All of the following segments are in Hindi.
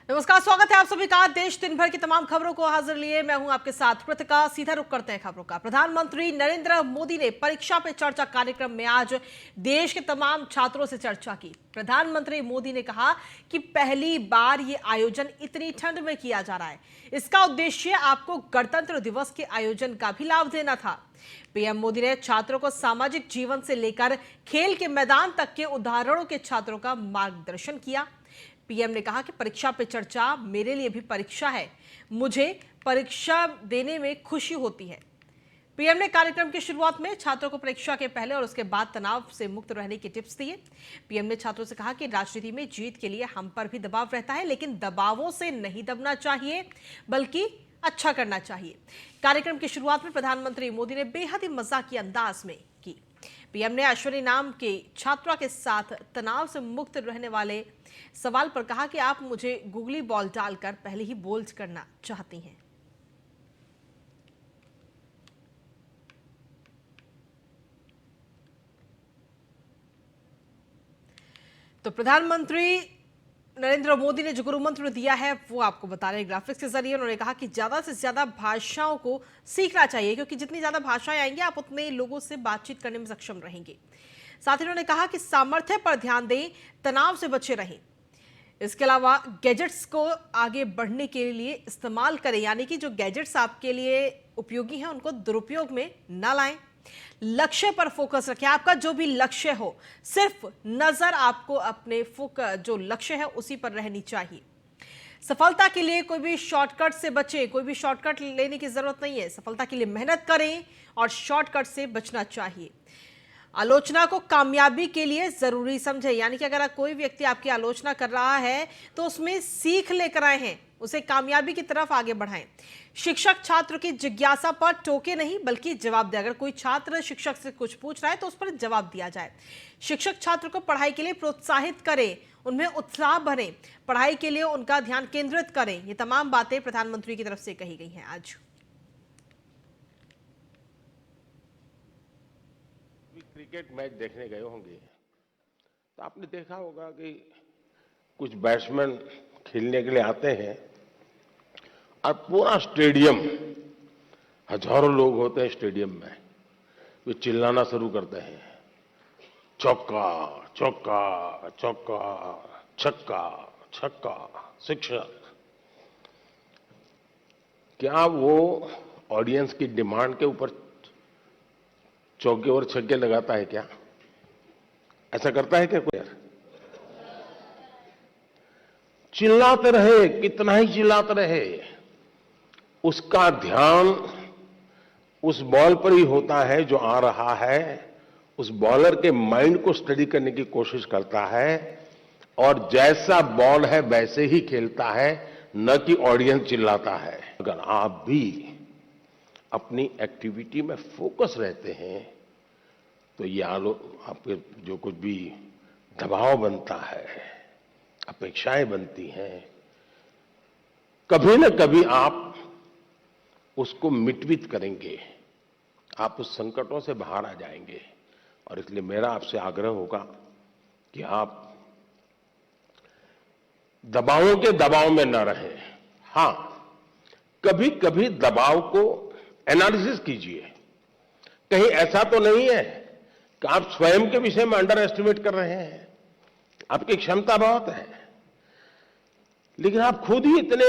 नमस्कार, स्वागत है आप सभी का देश दिन भर की तमाम खबरों को हाजिर लिए मैं हूं आपके साथ कृतिका। सीधा रुख करते हैं खबरों का। प्रधानमंत्री नरेंद्र मोदी ने परीक्षा पे चर्चा कार्यक्रम में आज देश के तमाम छात्रों से चर्चा की। प्रधानमंत्री मोदी ने कहा कि पहली बार ये आयोजन इतनी ठंड में किया जा रहा है। इसका उद्देश्य आपको गणतंत्र दिवस के आयोजन का भी लाभ देना था। पीएम मोदी ने छात्रों को सामाजिक जीवन से लेकर खेल के मैदान तक के उदाहरणों के छात्रों का मार्गदर्शन किया। पीएम ने कहा कि परीक्षा पे चर्चा मेरे लिए भी परीक्षा है, मुझे परीक्षा देने में खुशी होती है। पीएम ने कार्यक्रम की शुरुआत में छात्रों को परीक्षा के पहले और उसके बाद तनाव से मुक्त रहने के टिप्स दिए। पीएम ने छात्रों से कहा कि राजनीति में जीत के लिए हम पर भी दबाव रहता है, लेकिन दबावों से नहीं दबना चाहिए बल्कि अच्छा करना चाहिए। कार्यक्रम की शुरुआत में प्रधानमंत्री मोदी ने बेहद ही मजाकी अंदाज में की। पीएम ने अश्विनी नाम के छात्रा के साथ तनाव से मुक्त रहने वाले सवाल पर कहा कि आप मुझे गूगली बॉल डालकर पहले ही बोल्ड करना चाहती हैं। तो प्रधानमंत्री नरेंद्र मोदी ने जो गुरु मंत्र दिया है वो आपको बता रहे हैं ग्राफिक्स के जरिए। उन्होंने कहा कि ज्यादा से ज्यादा भाषाओं को सीखना चाहिए, क्योंकि जितनी ज्यादा भाषाएं आएंगी आप उतने लोगों से बातचीत करने में सक्षम रहेंगे। साथ ही उन्होंने कहा कि सामर्थ्य पर ध्यान दें, तनाव से बचे रहें। इसके अलावा गैजेट्स को आगे बढ़ने के लिए इस्तेमाल करें, यानी कि जो गैजेट्स आपके लिए उपयोगी हैं उनको दुरुपयोग में न लाएं। लक्ष्य पर फोकस रखें। आपका जो भी लक्ष्य हो, सिर्फ नजर आपको अपने जो लक्ष्य है उसी पर रहनी चाहिए। सफलता के लिए कोई भी शॉर्टकट से बचें, कोई भी शॉर्टकट लेने की जरूरत नहीं है। सफलता के लिए मेहनत करें और शॉर्टकट से बचना चाहिए। आलोचना को कामयाबी के लिए जरूरी समझे, यानी कि अगर कोई व्यक्ति आपकी आलोचना कर रहा है तो उसमें सीख लेकर आए हैं, उसे कामयाबी की तरफ आगे बढ़ाएं। शिक्षक छात्र की जिज्ञासा पर टोके नहीं बल्कि जवाब दे। अगर कोई छात्र शिक्षक से कुछ पूछ रहा है तो उस पर जवाब दिया जाए। शिक्षक छात्र को पढ़ाई के लिए प्रोत्साहित करें, उनमें उत्साह भरें, पढ़ाई के लिए उनका ध्यान केंद्रित करें। ये तमाम बातें प्रधानमंत्री की तरफ से कही गई हैं आज। क्रिकेट मैच देखने गए होंगे तो आपने देखा होगा कि कुछ बैट्समैन खेलने के लिए आते हैं और पूरा स्टेडियम, हजारों लोग होते हैं स्टेडियम में, वे चिल्लाना शुरू करते हैं, चौका चौका चौका, छक्का छक्का, सिक्सर। क्या वो ऑडियंस की डिमांड के ऊपर चौके और छक्के लगाता है क्या? ऐसा करता है क्या कोई? चिल्लाते रहे, कितना ही चिल्लाते रहे, उसका ध्यान उस बॉल पर ही होता है जो आ रहा है। उस बॉलर के माइंड को स्टडी करने की कोशिश करता है और जैसा बॉल है वैसे ही खेलता है, न कि ऑडियंस चिल्लाता है। अगर आप भी अपनी एक्टिविटी में फोकस रहते हैं तो ये आपके जो कुछ भी दबाव बनता है, अपेक्षाएं बनती हैं, कभी न कभी आप उसको मिटवित करेंगे, आप उस संकटों से बाहर आ जाएंगे। और इसलिए मेरा आपसे आग्रह होगा कि आप दबावों के दबाव में न रहें। हां, कभी कभी दबाव को एनालिसिस कीजिए। कहीं ऐसा तो नहीं है कि आप स्वयं के विषय में अंडर एस्टिमेट कर रहे हैं। आपकी क्षमता बहुत है, लेकिन आप खुद ही इतने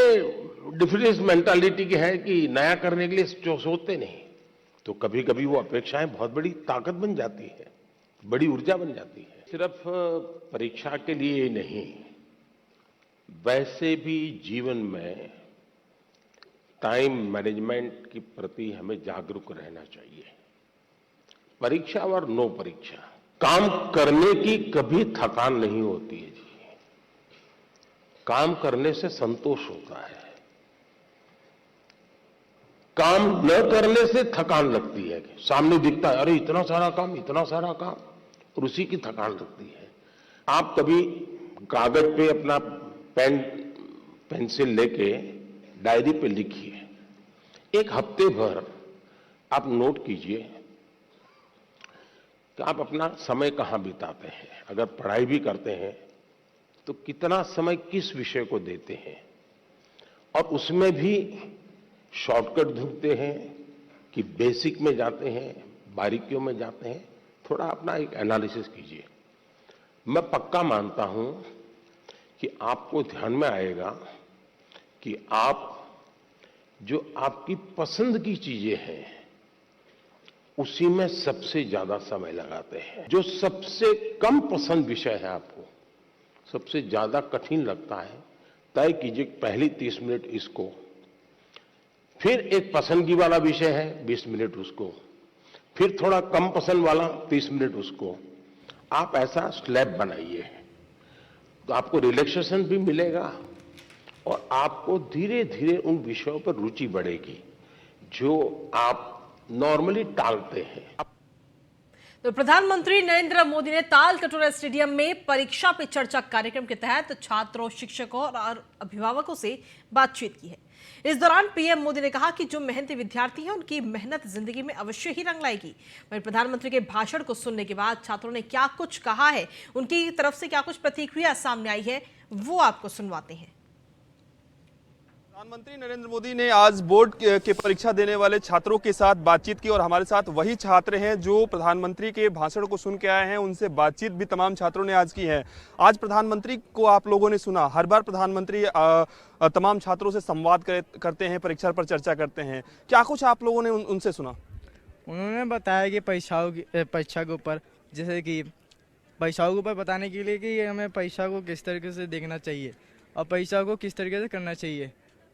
डिफरेंस मेंटालिटी के हैं कि नया करने के लिए सोचते नहीं। तो कभी कभी वो अपेक्षाएं बहुत बड़ी ताकत बन जाती है, बड़ी ऊर्जा बन जाती है। सिर्फ परीक्षा के लिए ही नहीं, वैसे भी जीवन में टाइम मैनेजमेंट के प्रति हमें जागरूक रहना चाहिए। परीक्षा और नो परीक्षा, काम करने की कभी थकान नहीं होती है जी। काम करने से संतोष होता है, काम न करने से थकान लगती है। सामने दिखता है अरे इतना सारा काम, इतना सारा काम, और उसी की थकान लगती है। आप कभी कागज पे अपना पेन पेंसिल लेके डायरी पे लिखिए, एक हफ्ते भर आप नोट कीजिए कि आप अपना समय कहां बिताते हैं। अगर पढ़ाई भी करते हैं तो कितना समय किस विषय को देते हैं। और उसमें भी शॉर्टकट ढूंढते हैं कि बेसिक में जाते हैं, बारीकियों में जाते हैं। थोड़ा अपना एक एनालिसिस कीजिए। मैं पक्का मानता हूं कि आपको ध्यान में आएगा कि आप जो आपकी पसंद की चीजें हैं उसी में सबसे ज्यादा समय लगाते हैं। जो सबसे कम पसंद विषय है आपको, सबसे ज्यादा कठिन लगता है, तय कीजिए पहली 30 मिनट इसको, फिर एक पसंदगी वाला विषय है 20 मिनट उसको, फिर थोड़ा कम पसंद वाला 30 मिनट उसको। आप ऐसा स्लैब बनाइए तो आपको रिलैक्सेशन भी मिलेगा और आपको धीरे धीरे उन विषयों पर रुचि बढ़ेगी जो आप नॉर्मली टालते हैं। तो प्रधानमंत्री नरेंद्र मोदी ने ताल कटोरा स्टेडियम में परीक्षा पे चर्चा कार्यक्रम के तहत छात्रों, शिक्षकों और अभिभावकों से बातचीत की है। इस दौरान पीएम मोदी ने कहा कि जो मेहनती विद्यार्थी हैं उनकी मेहनत जिंदगी में अवश्य ही रंग लाएगी। वहीं प्रधानमंत्री के भाषण को सुनने के बाद छात्रों ने क्या कुछ कहा है, उनकी तरफ से क्या कुछ प्रतिक्रिया सामने आई है, वो आपको सुनवाते हैं। प्रधानमंत्री नरेंद्र मोदी ने आज बोर्ड के परीक्षा देने वाले छात्रों के साथ बातचीत की और हमारे साथ वही छात्र हैं जो प्रधानमंत्री के भाषण को सुन के आए हैं। उनसे बातचीत भी तमाम छात्रों ने आज की है। आज प्रधानमंत्री को आप लोगों ने सुना। हर बार प्रधानमंत्री तमाम छात्रों से संवाद करते हैं, परीक्षा पर चर्चा करते हैं। क्या कुछ आप लोगों ने उनसे सुना? उन्होंने बताया कि परीक्षा के ऊपर, जैसे कि परीक्षाओं के ऊपर बताने के लिए कि हमें परीक्षा को किस तरीके से देखना चाहिए और परीक्षा को किस तरीके से करना चाहिए।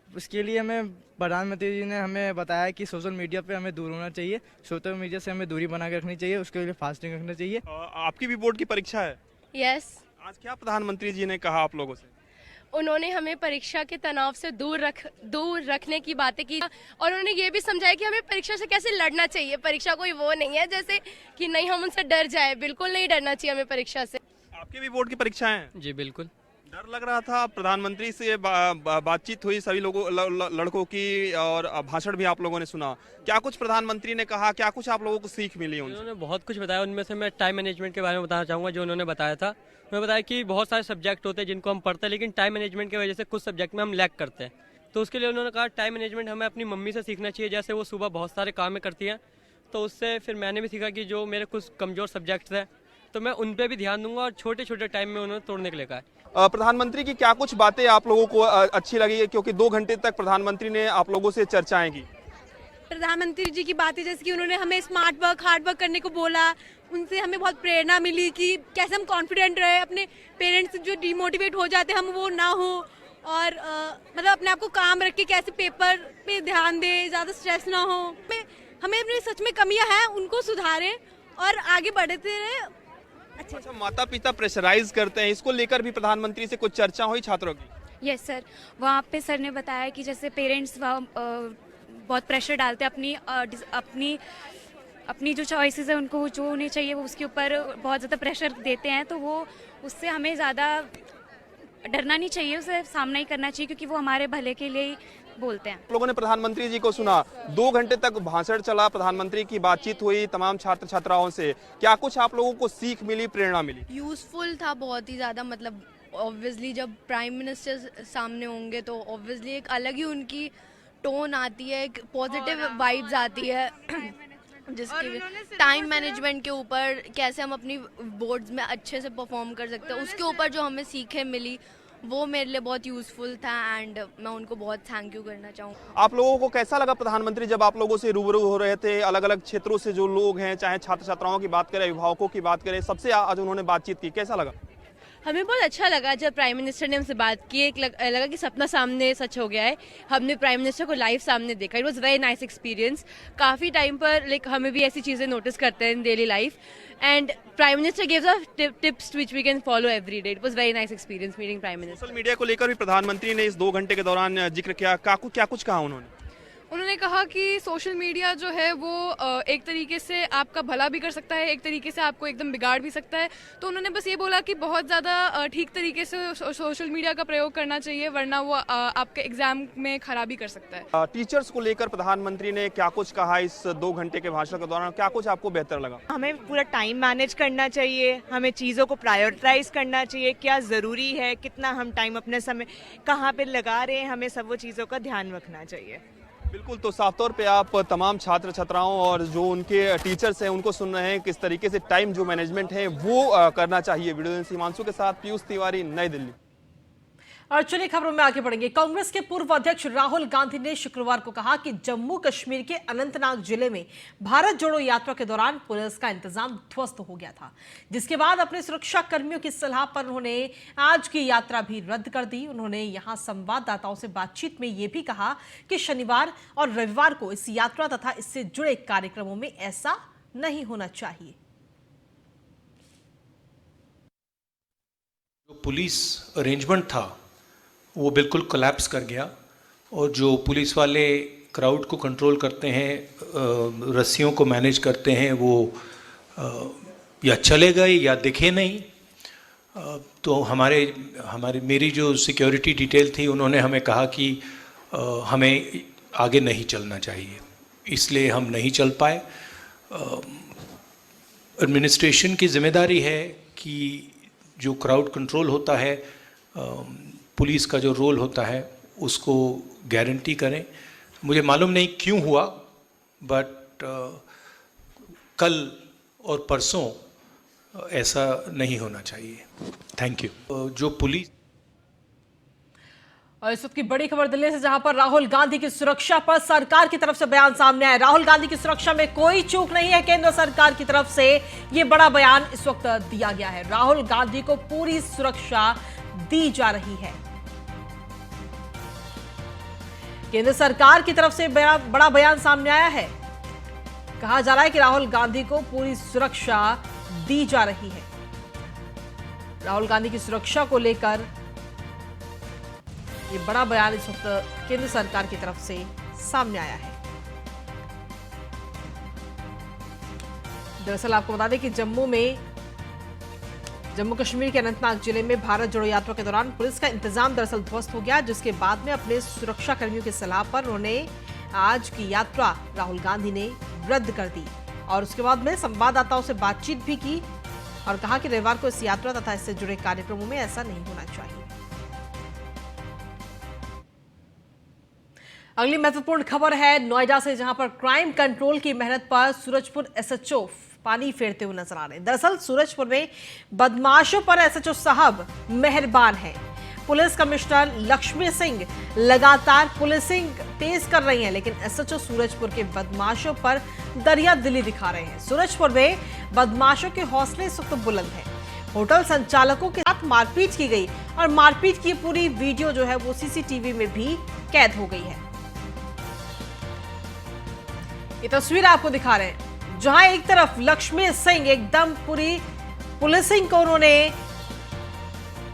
उसके लिए हमें प्रधानमंत्री जी ने हमें बताया कि सोशल मीडिया पे हमें दूर होना चाहिए, सोशल मीडिया से हमें दूरी बना के रखनी चाहिए, उसके लिए फास्टिंग रखना चाहिए। आपकी भी बोर्ड की परीक्षा है? यस। आज क्या प्रधानमंत्री जी ने कहा आप लोगों से? उन्होंने हमें परीक्षा के तनाव से दूर रखने की बातें की और उन्होंने ये भी समझाया कि हमें परीक्षा से कैसे लड़ना चाहिए। परीक्षा कोई वो नहीं है जैसे कि नहीं हम उनसे डर जाए, बिल्कुल नहीं डरना चाहिए हमें परीक्षा से। आपकी भी बोर्ड की परीक्षा है? जी बिल्कुल। डर लग रहा था? प्रधानमंत्री से बातचीत हुई सभी लोगों लड़कों की और भाषण भी आप लोगों ने सुना। क्या कुछ प्रधानमंत्री ने कहा, क्या कुछ आप लोगों को सीख मिली? उन्होंने बहुत कुछ बताया। उनमें से मैं टाइम मैनेजमेंट के बारे में बताना चाहूँगा जो उन्होंने बताया था। उन्होंने बताया कि बहुत सारे सब्जेक्ट होते हैं जिनको हम पढ़ते हैं, लेकिन टाइम मैनेजमेंट की वजह से कुछ सब्जेक्ट में हम लैग करते हैं। तो उसके लिए उन्होंने कहा टाइम मैनेजमेंट हमें अपनी मम्मी से सीखना चाहिए। जैसे वो सुबह बहुत सारे काम करती हैं, तो उससे फिर मैंने भी सीखा कि जो मेरे कुछ कमज़ोर सब्जेक्ट्स हैं तो मैं उन पर भी ध्यान दूंगा और छोटे छोटे टाइम में उन्होंने तोड़ने के लिए कहा है। प्रधानमंत्री की क्या कुछ बातें आप लोगों को अच्छी लगी है? क्योंकि 2 घंटे तक प्रधानमंत्री ने आप लोगों से चर्चाएं की। प्रधानमंत्री जी की बातें जैसे कि उन्होंने हमें स्मार्ट वर्क, हार्ड वर्क करने को बोला, उनसे हमें बहुत प्रेरणा मिली कि कैसे हम कॉन्फिडेंट रहे, अपने पेरेंट्स जो डिमोटिवेट हो जाते हम वो ना हो और मतलब अपने आप को काम रख के कैसे पेपर पे ध्यान दे, ज़्यादा स्ट्रेस ना हो। हमें अपने सच में कमियां हैं उनको सुधारें और आगे बढ़ते रहे। अच्छा, माता पिता प्रेशराइज करते हैं, इसको लेकर भी प्रधानमंत्री से कुछ चर्चा हुई छात्रों की? यस सर, वहाँ पे सर ने बताया कि जैसे पेरेंट्स बहुत प्रेशर डालते हैं अपनी जो चॉइसेस है उनको जो होनी चाहिए वो उसके ऊपर बहुत ज़्यादा प्रेशर देते हैं। तो वो उससे हमें ज़्यादा डरना नहीं चाहिए, उसे सामना ही करना चाहिए क्योंकि वो हमारे भले के लिए ही बोलते हैं। लोगों ने प्रधानमंत्री जी को सुना। 2 घंटे तक भाषण चला, प्रधानमंत्री की बातचीत हुई तमाम छात्र छात्राओं से। क्या कुछ आप लोगों को सीख मिली, प्रेरणा मिली? यूजफुल था बहुत ही ज़्यादा। मतलब ऑब्वियसली जब प्राइम मिनिस्टर सामने होंगे तो ऑब्वियसली एक अलग ही उनकी टोन आती है, एक पॉजिटिव वाइब्स आती है जिसकी टाइम मैनेजमेंट के ऊपर कैसे हम अपनी बोर्ड्स में अच्छे से परफॉर्म कर सकते हैं उसके ऊपर जो हमें सीखें मिली वो मेरे लिए बहुत यूजफुल था एंड मैं उनको बहुत थैंक यू करना चाहूँगा। आप लोगों को कैसा लगा प्रधानमंत्री जब आप लोगों से रूबरू हो रहे थे? अलग अलग क्षेत्रों से जो लोग हैं, चाहे छात्र छात्राओं की बात करें, अभिभावकों की बात करें, सबसे आज उन्होंने बातचीत की, कैसा लगा? हमें बहुत अच्छा लगा जब प्राइम मिनिस्टर ने हमसे बात की। एक लगा कि सपना सामने सच हो गया है। हमने प्राइम मिनिस्टर को लाइव सामने देखा। It was very nice experience. काफ़ी टाइम पर हमें भी ऐसी चीज़ें नोटिस करते हैं in daily life and prime minister gives us tips which we can follow every day. It was very nice experience meeting prime minister. Social media को लेकर भी प्रधानमंत्री ने इस 2 घंटे के दौरान जिक्र किया। क्या कुछ कहा उन्होंने? उन्होंने कहा कि सोशल मीडिया जो है वो एक तरीके से आपका भला भी कर सकता है, एक तरीके से आपको एकदम बिगाड़ भी सकता है। तो उन्होंने बस ये बोला कि बहुत ज़्यादा ठीक तरीके से सोशल मीडिया का प्रयोग करना चाहिए, वरना वो आपके एग्जाम में खराबी कर सकता है। टीचर्स को लेकर प्रधानमंत्री ने क्या कुछ कहा इस 2 घंटे के भाषण के दौरान, क्या कुछ आपको बेहतर लगा? हमें पूरा टाइम मैनेज करना चाहिए, हमें चीज़ों को प्रायोरिटाइज करना चाहिए, क्या ज़रूरी है, कितना हम टाइम अपने समय कहाँ पे लगा रहे हैं, हमें सब वो चीज़ों का ध्यान रखना चाहिए। बिल्कुल, तो साफ तौर पे आप तमाम छात्र छात्राओं और जो उनके टीचर्स हैं उनको सुन रहे हैं किस तरीके से टाइम जो मैनेजमेंट है वो करना चाहिए। वीडियो हिमांशु के साथ पीयूष तिवारी, नई दिल्ली। और चलिए खबरों में आगे बढ़ेंगे। कांग्रेस के पूर्व अध्यक्ष राहुल गांधी ने शुक्रवार को कहा कि जम्मू कश्मीर के अनंतनाग जिले में भारत जोड़ो यात्रा के दौरान पुलिस का इंतजाम ध्वस्त हो गया था, जिसके बाद अपने सुरक्षा कर्मियों की सलाह पर उन्होंने आज की यात्रा भी रद्द कर दी। उन्होंने यहां संवाददाताओं से बातचीत में यह भी कहा कि शनिवार और रविवार को इस यात्रा तथा इससे जुड़े कार्यक्रमों में ऐसा नहीं होना चाहिए। जो पुलिस अरेंजमेंट था वो बिल्कुल कोलैप्स कर गया, और जो पुलिस वाले क्राउड को कंट्रोल करते हैं, रस्सियों को मैनेज करते हैं, वो या चले गए या दिखे नहीं। तो मेरी जो सिक्योरिटी डिटेल थी उन्होंने हमें कहा कि हमें आगे नहीं चलना चाहिए, इसलिए हम नहीं चल पाए। एडमिनिस्ट्रेशन की जिम्मेदारी है कि जो क्राउड कंट्रोल होता है, पुलिस का जो रोल होता है उसको गारंटी करें। मुझे मालूम नहीं क्यों हुआ, बट कल और परसों ऐसा नहीं होना चाहिए। Thank you. जो पुलिस और इस वक्त की बड़ी खबर दिल्ली से, जहां पर राहुल गांधी की सुरक्षा पर सरकार की तरफ से बयान सामने आया। राहुल गांधी की सुरक्षा में कोई चूक नहीं है, केंद्र सरकार की तरफ से यह बड़ा बयान इस वक्त दिया गया है। राहुल गांधी को पूरी सुरक्षा दी जा रही है। केंद्र सरकार की तरफ से बड़ा बयान सामने आया है। कहा जा रहा है कि राहुल गांधी को पूरी सुरक्षा दी जा रही है। राहुल गांधी की सुरक्षा को लेकर ये बड़ा बयान इस वक्त केंद्र सरकार की तरफ से सामने आया है। दरअसल आपको बता दें कि जम्मू कश्मीर के अनंतनाग जिले में भारत जोड़ो यात्रा के दौरान पुलिस का इंतजाम दरअसल ध्वस्त हो गया, जिसके बाद में अपने सुरक्षा कर्मियों की सलाह पर उन्होंने आज की यात्रा राहुल गांधी ने रद्द कर दी। और उसके बाद में संवाददाताओं से बातचीत भी की और कहा कि रविवार को इस यात्रा तथा इससे जुड़े कार्यक्रमों में ऐसा नहीं होना चाहिए। अगली महत्वपूर्ण खबर है नोएडा से, जहां पर क्राइम कंट्रोल की मेहनत पर सूरजपुर एसएचओ पानी फेरते हुए नजर आ रहे हैं। दरअसल सूरजपुर में बदमाशों पर एसएचओ साहब मेहरबान हैं। पुलिस कमिश्नर लक्ष्मी सिंह लगातार पुलिसिंग तेज कर रही हैं, लेकिन एसएचओ सूरजपुर के बदमाशों पर दरिया दिली दिखा रहे हैं। सूरजपुर में बदमाशों के हौसले इस वक्त बुलंद हैं। होटल संचालकों के साथ मारपीट की गई और मारपीट की पूरी वीडियो जो है वो सीसीटीवी में भी कैद हो गई है। ये तस्वीर आपको दिखा रहे हैं, जहां एक तरफ लक्ष्मी सिंह एकदम पूरी पुलिसिंग को उन्होंने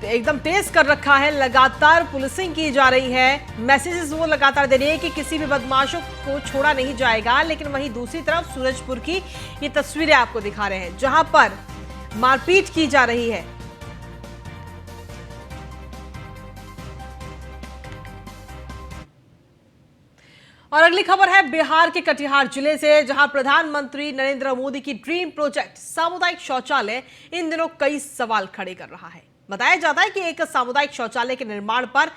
एकदम तेज कर रखा है, लगातार पुलिसिंग की जा रही है। मैसेजेस वो लगातार दे रही है कि किसी भी बदमाशों को छोड़ा नहीं जाएगा। लेकिन वहीं दूसरी तरफ सूरजपुर की ये तस्वीरें आपको दिखा रहे हैं, जहां पर मारपीट की जा रही है। और अगली खबर है बिहार के कटिहार जिले से, जहां प्रधानमंत्री नरेंद्र मोदी की ड्रीम प्रोजेक्ट सामुदायिक शौचालय इन दिनों कई सवाल खड़े कर रहा है। बताया जाता है कि एक सामुदायिक शौचालय के निर्माण पर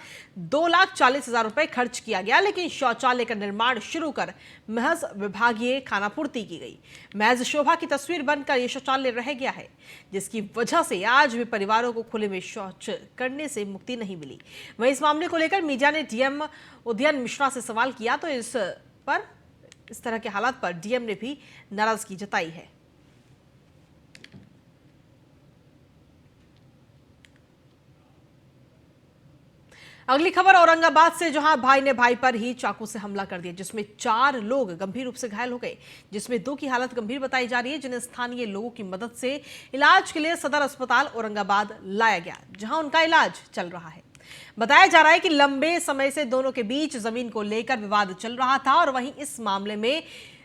2,40,000 रुपए खर्च किया गया, लेकिन शौचालय का निर्माण शुरू कर महज विभागीय खानापूर्ति की गई। महज शोभा की तस्वीर बनकर यह शौचालय रह गया है, जिसकी वजह से आज भी परिवारों को खुले में शौच करने से मुक्ति नहीं मिली। वहीं इस मामले को लेकर मीडिया ने डीएम उदयन मिश्रा से सवाल किया, तो इस तरह के हालात पर डीएम ने भी नाराजगी जताई है। अगली खबर औरंगाबाद से, जहां भाई ने भाई पर ही चाकू से हमला कर दिया, जिसमें 4 लोग गंभीर रूप से घायल हो गए, जिसमें 2 की हालत गंभीर बताई जा रही है, जिन्हें स्थानीय लोगों की मदद से इलाज के लिए सदर अस्पताल औरंगाबाद लाया गया, जहां उनका इलाज चल रहा है। बताया जा रहा है कि लंबे समय से दोनों के बीच जमीन को लेकर विवाद चल रहा था और वहीं इस मामले में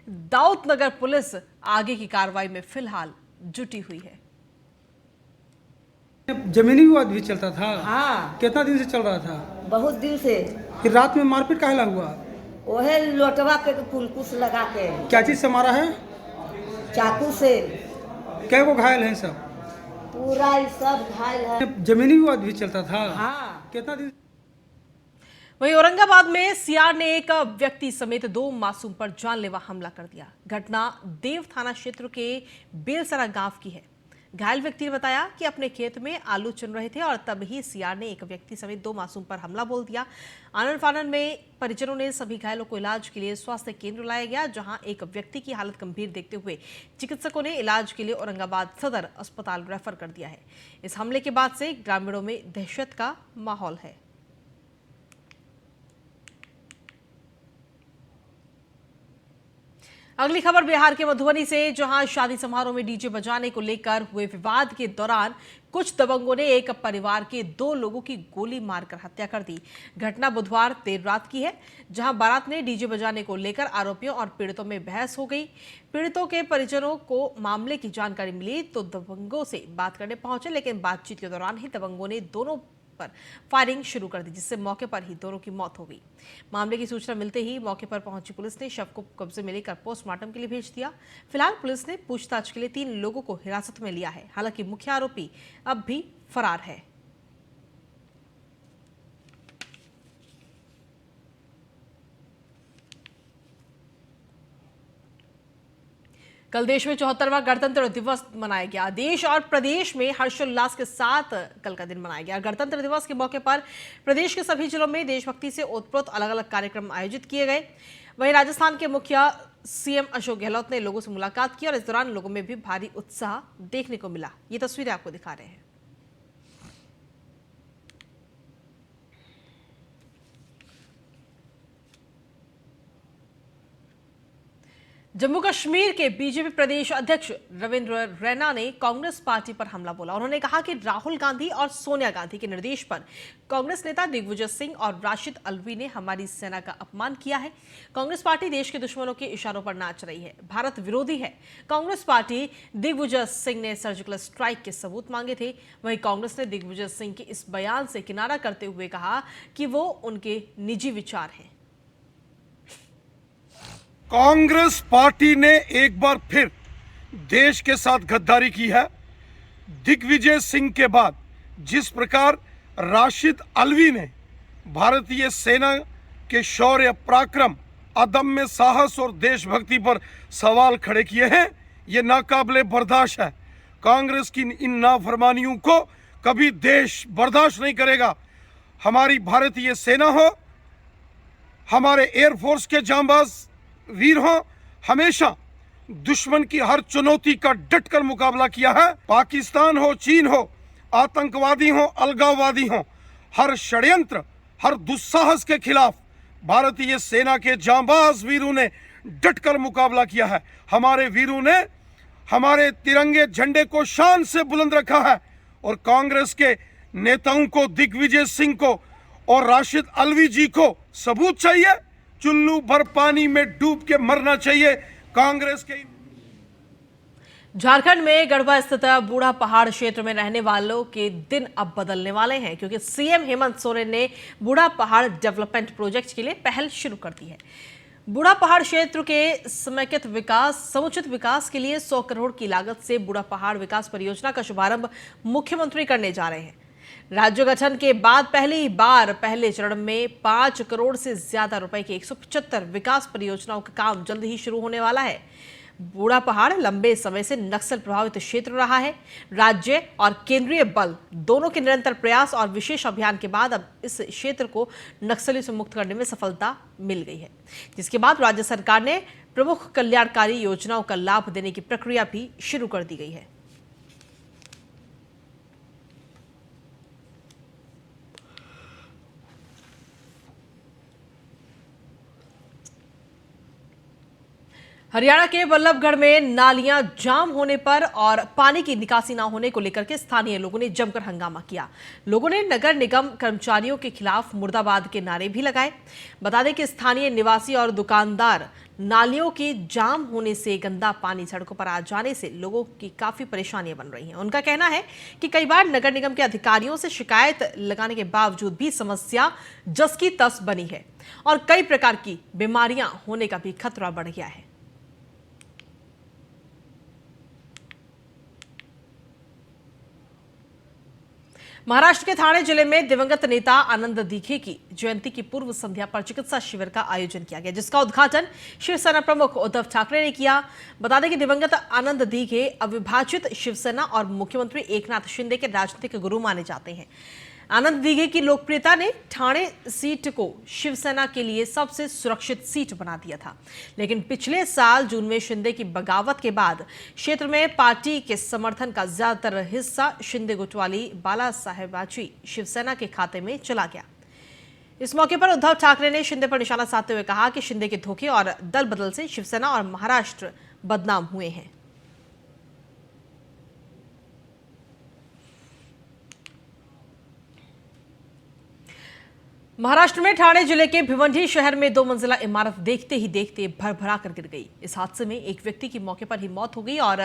दाऊदनगर पुलिस आगे की कार्रवाई में फिलहाल जुटी हुई है। जमीनी विवाद भी चलता था। हाँ, कितना दिन से चल रहा था? बहुत दिन से। फिर रात में मारपीट काहे हुआ? ओहे लोटवा के कुलकुश लगा के। क्या चीज से मारा है? चाकू से। क्या को घायल है सब? पूरा ये सब घायल है। जमीनी विवाद भी चलता था। हाँ। कितना दिन? वहीं औरंगाबाद में सीआर ने एक व्यक्ति समेत 2 मासूम पर जानलेवा हमला कर दिया। घटना देव थाना क्षेत्र के बेलसरा गांव की है। घायल व्यक्ति ने बताया कि अपने खेत में आलू चुन रहे थे और तभी सीआर ने एक व्यक्ति समेत 2 मासूम पर हमला बोल दिया। आनन फानन में परिजनों ने सभी घायलों को इलाज के लिए स्वास्थ्य केंद्र लाया गया, जहां एक व्यक्ति की हालत गंभीर देखते हुए चिकित्सकों ने इलाज के लिए औरंगाबाद सदर अस्पताल रेफर कर दिया है। इस हमले के बाद से ग्रामीणों में दहशत का माहौल है। अगली खबर बिहार के मधुबनी से, जहां शादी समारोह में डीजे बजाने को लेकर हुए विवाद के दौरान कुछ दबंगों ने एक परिवार के 2 लोगों की गोली मारकर हत्या कर दी। घटना बुधवार देर रात की है, जहां बारात ने डीजे बजाने को लेकर आरोपियों और पीड़ितों में बहस हो गई। पीड़ितों के परिजनों को मामले की जानकारी मिली तो दबंगों से बात करने पहुंचे, लेकिन बातचीत के दौरान ही दबंगों ने दोनों पर फायरिंग शुरू कर दी, जिससे मौके पर ही दोनों की मौत हो गई। मामले की सूचना मिलते ही मौके पर पहुंची पुलिस ने शव को कब्जे में लेकर पोस्टमार्टम के लिए भेज दिया। फिलहाल पुलिस ने पूछताछ के लिए 3 लोगों को हिरासत में लिया है। हालांकि मुख्य आरोपी अब भी फरार है। कल देश में 74वां गणतंत्र दिवस मनाया गया। देश और प्रदेश में हर्षोल्लास के साथ कल का दिन मनाया गया। गणतंत्र दिवस के मौके पर प्रदेश के सभी जिलों में देशभक्ति से ओतप्रोत अलग अलग कार्यक्रम आयोजित किए गए। वहीं राजस्थान के मुखिया सीएम अशोक गहलोत ने लोगों से मुलाकात की और इस दौरान लोगों में भी भारी उत्साह देखने को मिला। ये तस्वीरें आपको दिखा रहे हैं। जम्मू कश्मीर के बीजेपी प्रदेश अध्यक्ष रविंद्र रैना ने कांग्रेस पार्टी पर हमला बोला। उन्होंने कहा कि राहुल गांधी और सोनिया गांधी के निर्देश पर कांग्रेस नेता दिग्विजय सिंह और राशिद अल्वी ने हमारी सेना का अपमान किया है। कांग्रेस पार्टी देश के दुश्मनों के इशारों पर नाच रही है, भारत विरोधी है। कांग्रेस पार्टी दिग्विजय सिंह ने सर्जिकल स्ट्राइक के सबूत मांगे थे। वहीं कांग्रेस ने दिग्विजय सिंह के इस बयान से किनारा करते हुए कहा कि वो उनके निजी विचार हैं। कांग्रेस पार्टी ने एक बार फिर देश के साथ गद्दारी की है। दिग्विजय सिंह के बाद जिस प्रकार राशिद अल्वी ने भारतीय सेना के शौर्य, पराक्रम, अदम्य साहस और देशभक्ति पर सवाल खड़े किए हैं, ये नाकाबिले बर्दाश्त है। कांग्रेस की इन नाफरमानियों को कभी देश बर्दाश्त नहीं करेगा। हमारी भारतीय सेना हो, हमारे एयरफोर्स के जांबाज वीर हो, हमेशा दुश्मन की हर चुनौती का डटकर मुकाबला किया है। पाकिस्तान हो, चीन हो, आतंकवादी हो, अलगाववादी हो, हर षड्यंत्र, हर दुस्साहस के खिलाफ भारतीय सेना के जांबाज वीरों ने डटकर मुकाबला किया है। हमारे वीरों ने हमारे तिरंगे झंडे को शान से बुलंद रखा है और कांग्रेस के नेताओं को, दिग्विजय सिंह को और राशिद अल्वी जी को सबूत चाहिए। चुल्लू भर पानी में डूब के मरना चाहिए कांग्रेस के। झारखंड में गढ़वा स्थित बूढ़ा पहाड़ क्षेत्र में रहने वालों के दिन अब बदलने वाले हैं, क्योंकि सीएम हेमंत सोरेन ने बूढ़ा पहाड़ डेवलपमेंट प्रोजेक्ट के लिए पहल शुरू कर दी है। बूढ़ा पहाड़ क्षेत्र के समुचित विकास के लिए 100 करोड़ की लागत से बूढ़ा पहाड़ विकास परियोजना का शुभारंभ मुख्यमंत्री करने जा रहे हैं। राज्य गठन के बाद पहली बार पहले चरण में 5 करोड़ से ज्यादा रुपए की 175 विकास परियोजनाओं का काम जल्द ही शुरू होने वाला है। बूढ़ा पहाड़ लंबे समय से नक्सल प्रभावित क्षेत्र रहा है। राज्य और केंद्रीय बल दोनों के निरंतर प्रयास और विशेष अभियान के बाद अब इस क्षेत्र को नक्सलियों से मुक्त करने में सफलता मिल गई है, जिसके बाद राज्य सरकार ने प्रमुख कल्याणकारी योजनाओं का लाभ देने की प्रक्रिया भी शुरू कर दी गई है। हरियाणा के बल्लभगढ़ में नालियां जाम होने पर और पानी की निकासी न होने को लेकर के स्थानीय लोगों ने जमकर हंगामा किया। लोगों ने नगर निगम कर्मचारियों के खिलाफ मुर्दाबाद के नारे भी लगाए। बता दें कि स्थानीय निवासी और दुकानदार नालियों के जाम होने से गंदा पानी सड़कों पर आ जाने से लोगों की काफी परेशानियां बन रही हैं। उनका कहना है कि कई बार नगर निगम के अधिकारियों से शिकायत लगाने के बावजूद भी समस्या जस की तस बनी है और कई प्रकार की बीमारियां होने का भी खतरा बढ़ गया है। महाराष्ट्र के ठाणे जिले में दिवंगत नेता आनंद दीघे की जयंती की पूर्व संध्या पर चिकित्सा शिविर का आयोजन किया गया, जिसका उद्घाटन शिवसेना प्रमुख उद्धव ठाकरे ने किया। बता दें कि दिवंगत आनंद दीघे अविभाजित शिवसेना और मुख्यमंत्री एकनाथ शिंदे के राजनीतिक गुरु माने जाते हैं। आनंद दीघे की लोकप्रियता ने ठाणे सीट को शिवसेना के लिए सबसे सुरक्षित सीट बना दिया था, लेकिन पिछले साल जून में शिंदे की बगावत के बाद क्षेत्र में पार्टी के समर्थन का ज्यादातर हिस्सा शिंदे गुट वाली बालासाहेबाची शिवसेना के खाते में चला गया। इस मौके पर उद्धव ठाकरे ने शिंदे पर निशाना साधते हुए कहा कि शिंदे के धोखे और दल बदल से शिवसेना और महाराष्ट्र बदनाम हुए हैं। महाराष्ट्र में ठाणे जिले के भिवंडी शहर में 2 मंजिला इमारत देखते ही देखते भरभरा कर गिर गई। इस हादसे में एक व्यक्ति की मौके पर ही मौत हो गई और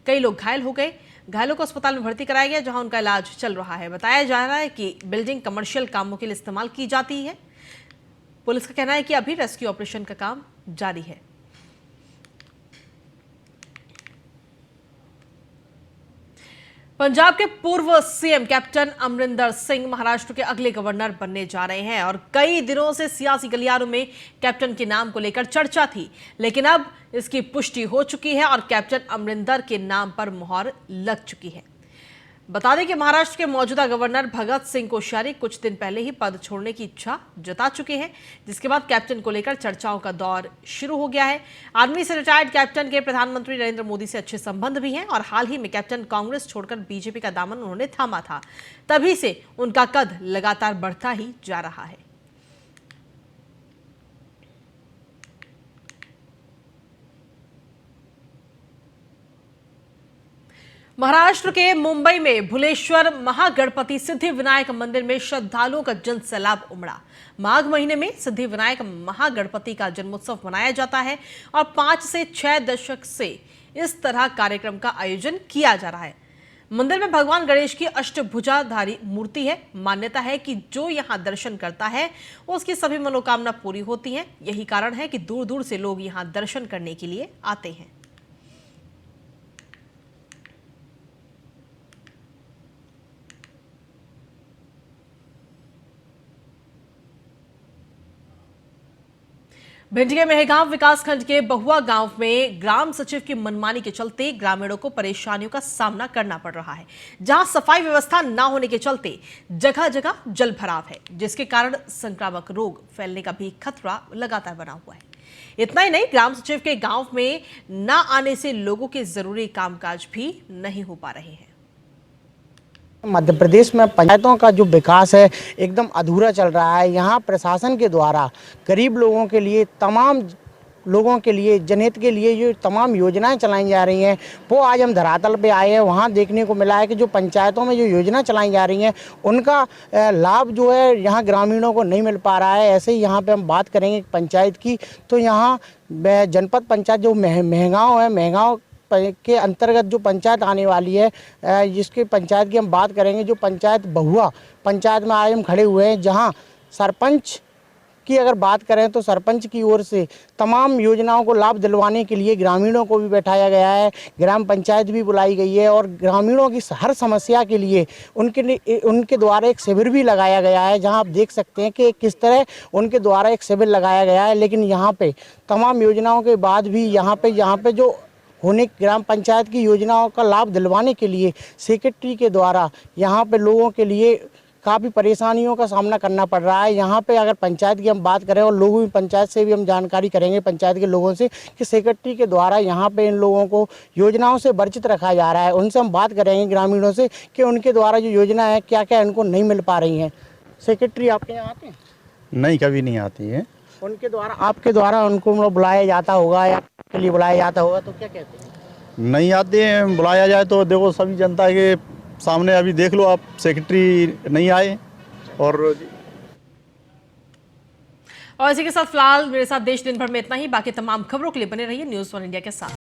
कई लोग घायल हो गए। घायलों को अस्पताल में भर्ती कराया गया, जहां उनका इलाज चल रहा है। बताया जा रहा है कि बिल्डिंग कमर्शियल कामों के लिए इस्तेमाल की जाती है। पुलिस का कहना है कि अभी रेस्क्यू ऑपरेशन का काम जारी है। पंजाब के पूर्व सीएम कैप्टन अमरिंदर सिंह महाराष्ट्र के अगले गवर्नर बनने जा रहे हैं और कई दिनों से सियासी गलियारों में कैप्टन के नाम को लेकर चर्चा थी, लेकिन अब इसकी पुष्टि हो चुकी है और कैप्टन अमरिंदर के नाम पर मुहर लग चुकी है। बता दें कि महाराष्ट्र के मौजूदा गवर्नर भगत सिंह कोश्यारी कुछ दिन पहले ही पद छोड़ने की इच्छा जता चुके हैं, जिसके बाद कैप्टन को लेकर चर्चाओं का दौर शुरू हो गया है। आर्मी से रिटायर्ड कैप्टन के प्रधानमंत्री नरेंद्र मोदी से अच्छे संबंध भी हैं और हाल ही में कैप्टन कांग्रेस छोड़कर बीजेपी का दामन उन्होंने थामा था। तभी से उनका कद लगातार बढ़ता ही जा रहा है। महाराष्ट्र के मुंबई में भुलेश्वर महागणपति सिद्धि विनायक मंदिर में श्रद्धालुओं का जन सैलाब उमड़ा। माघ महीने में सिद्धि विनायक महागणपति का जन्मोत्सव मनाया जाता है और 5 से 6 दशक से इस तरह कार्यक्रम का आयोजन किया जा रहा है। मंदिर में भगवान गणेश की अष्टभुजाधारी मूर्ति है। मान्यता है कि जो यहां दर्शन करता है उसकी सभी मनोकामना पूरी होती हैं। यही कारण है कि दूर दूर से लोग यहां दर्शन करने के लिए आते हैं। भिंड के मेहगांव विकासखंड के बहुआ गांव में ग्राम सचिव की मनमानी के चलते ग्रामीणों को परेशानियों का सामना करना पड़ रहा है, जहां सफाई व्यवस्था न होने के चलते जगह जगह जल भराव है, जिसके कारण संक्रामक रोग फैलने का भी खतरा लगातार बना हुआ है। इतना ही नहीं, ग्राम सचिव के गांव में न आने से लोगों के जरूरी कामकाज भी नहीं हो पा रहे हैं। मध्य प्रदेश में पंचायतों का जो विकास है एकदम अधूरा चल रहा है। यहाँ प्रशासन के द्वारा गरीब लोगों के लिए, तमाम लोगों के लिए, जनहित के लिए जो तमाम योजनाएं चलाई जा रही हैं, वो आज हम धरातल पे आए हैं। वहाँ देखने को मिला है कि जो पंचायतों में जो योजना चलाई जा रही हैं उनका लाभ जो है यहाँ ग्रामीणों को नहीं मिल पा रहा है। ऐसे ही यहाँ पे हम बात करेंगे पंचायत की, तो यहाँ जनपद पंचायत जो मेहगांव है, मेहगांव के अंतर्गत जो पंचायत आने वाली है, जिसकी पंचायत की हम बात करेंगे, जो पंचायत बहुआ पंचायत में आज हम खड़े हुए हैं, जहां सरपंच की अगर बात करें तो सरपंच की ओर से तमाम योजनाओं को लाभ दिलवाने के लिए ग्रामीणों को भी बैठाया गया है। ग्राम पंचायत भी बुलाई गई है और ग्रामीणों की हर समस्या के लिए उनके द्वारा एक शिविर भी लगाया गया है, जहां आप देख सकते हैं कि किस तरह उनके द्वारा एक शिविर लगाया गया है। लेकिन यहाँ पे तमाम योजनाओं के बाद भी यहाँ पे जो होने ग्राम पंचायत की योजनाओं का लाभ दिलवाने के लिए सेक्रेटरी के द्वारा यहाँ पे लोगों के लिए काफ़ी परेशानियों का सामना करना पड़ रहा है। यहाँ पे अगर पंचायत की हम बात करें और लोगों की पंचायत से भी हम जानकारी करेंगे, पंचायत के लोगों से, कि सेक्रेटरी के द्वारा यहाँ पे इन लोगों को योजनाओं से वंचित रखा जा रहा है। उनसे हम बात करेंगे ग्रामीणों से कि उनके द्वारा जो योजना है क्या क्या इनको नहीं मिल पा रही हैं। सेक्रेटरी आपके यहाँ आते हैं? नहीं, कभी नहीं आती है। उनके द्वारा, आपके द्वारा उनको बुलाया जाता होगा या के लिए बुलाया जाता होगा, तो क्या कहते हैं? नहीं आते हैं, बुलाया जाए तो देखो सभी जनता के सामने अभी देख लो आप, सेक्रेटरी नहीं आए। और इसी के साथ फिलहाल मेरे साथ देश दिन भर में इतना ही। बाकी तमाम खबरों के लिए बने रहिए न्यूज़ 1 इंडिया के साथ।